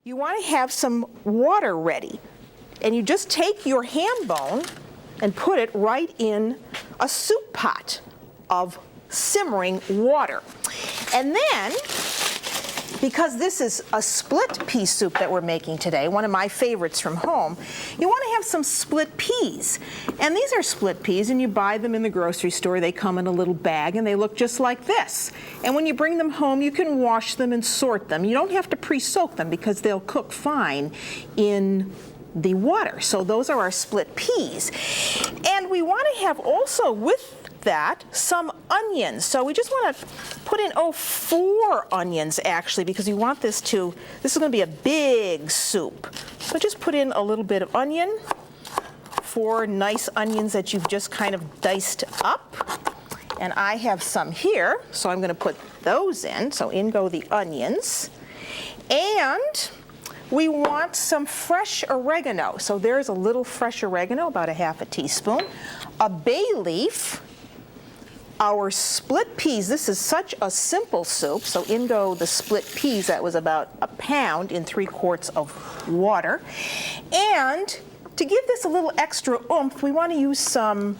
You want to have some water ready, and you just take your ham bone and put it right in a soup pot of simmering water. And then, because this is a split pea soup that we're making today, one of my favorites from home, you want to have some split peas. And these are split peas, and you buy them in the grocery store. They come in a little bag, and they look just like this. And when you bring them home, you can wash them and sort them. You don't have to pre-soak them because they'll cook fine in the water. So those are our split peas. And we want to have also with that some onions. So we just want to put in 4 onions actually, because we want this is going to be a big soup. So just put in a little bit of onion, 4 nice onions that you've just kind of diced up. And I have some here, so I'm going to put those in. So in go the onions. And we want some fresh oregano. So there's a little fresh oregano, about a half a teaspoon. A bay leaf. Our split peas, this is such a simple soup, so in go the split peas. That was about a pound in 3 quarts of water. And to give this a little extra oomph, we want to use some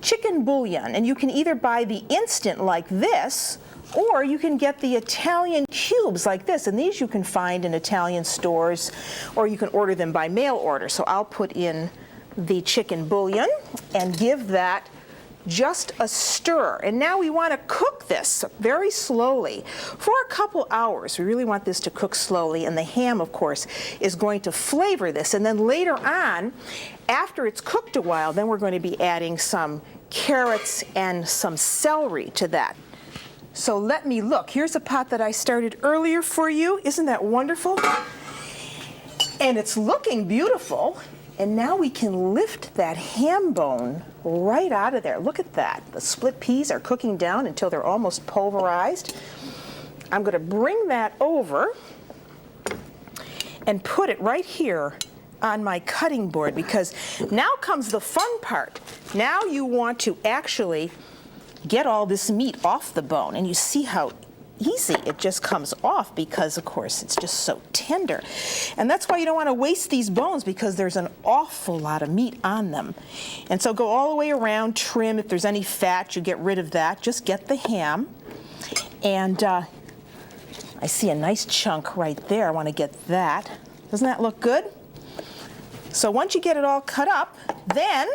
chicken bouillon. And you can either buy the instant like this, or you can get the Italian cubes like this. And these you can find in Italian stores, or you can order them by mail order. So I'll put in the chicken bouillon and give that just a stir. And now we want to cook this very slowly for a couple hours. We really want this to cook slowly, and the ham, of course, is going to flavor this. And then later on, after it's cooked a while, then we're going to be adding some carrots and some celery to that. So let me look. Here's a pot that I started earlier for you. Isn't that wonderful? And it's looking beautiful. And now we can lift that ham bone right out of there. Look at that. The split peas are cooking down until they're almost pulverized. I'm going to bring that over and put it right here on my cutting board, because now comes the fun part. Now you want to actually get all this meat off the bone, and you see how easy it just comes off, because of course it's just so tender. And that's why you don't want to waste these bones, because there's an awful lot of meat on them. And so go all the way around, trim. If there's any fat, you get rid of that. Just get the ham. And I see a nice chunk right there. I want to get that. Doesn't that look good? So once you get it all cut up, then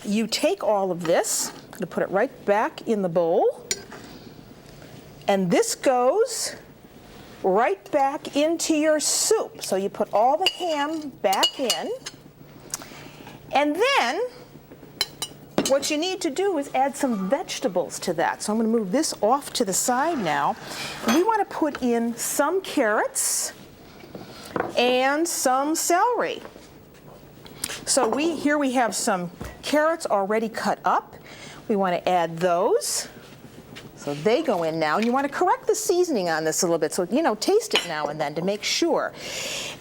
you take all of this. I'm going to put it right back in the bowl. And this goes right back into your soup. So you put all the ham back in. And then what you need to do is add some vegetables to that. So I'm going to move this off to the side now. And we want to put in some carrots and some celery. So here we have some carrots already cut up. We want to add those. So they go in now, and you want to correct the seasoning on this a little bit. So, taste it now and then to make sure.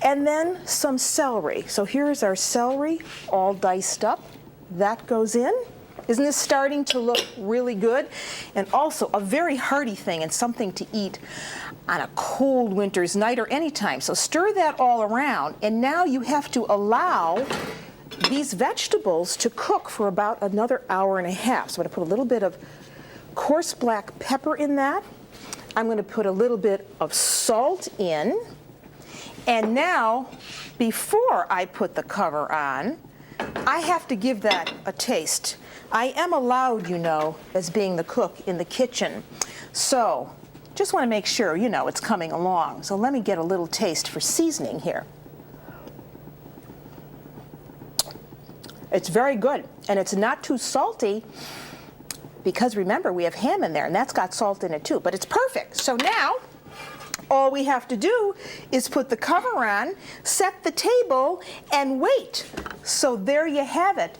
And then some celery. So here's our celery all diced up. That goes in. Isn't this starting to look really good? And also a very hearty thing, and something to eat on a cold winter's night or anytime. So stir that all around, and now you have to allow these vegetables to cook for about another hour and a half. So I'm going to put a little bit of coarse black pepper in that. I'm going to put a little bit of salt in. And now, before I put the cover on, I have to give that a taste. I am allowed, as being the cook in the kitchen. So just want to make sure, it's coming along. So let me get a little taste for seasoning here. It's very good, and it's not too salty, because remember, we have ham in there, and that's got salt in it too, but it's perfect. So now, all we have to do is put the cover on, set the table, and wait. So there you have it.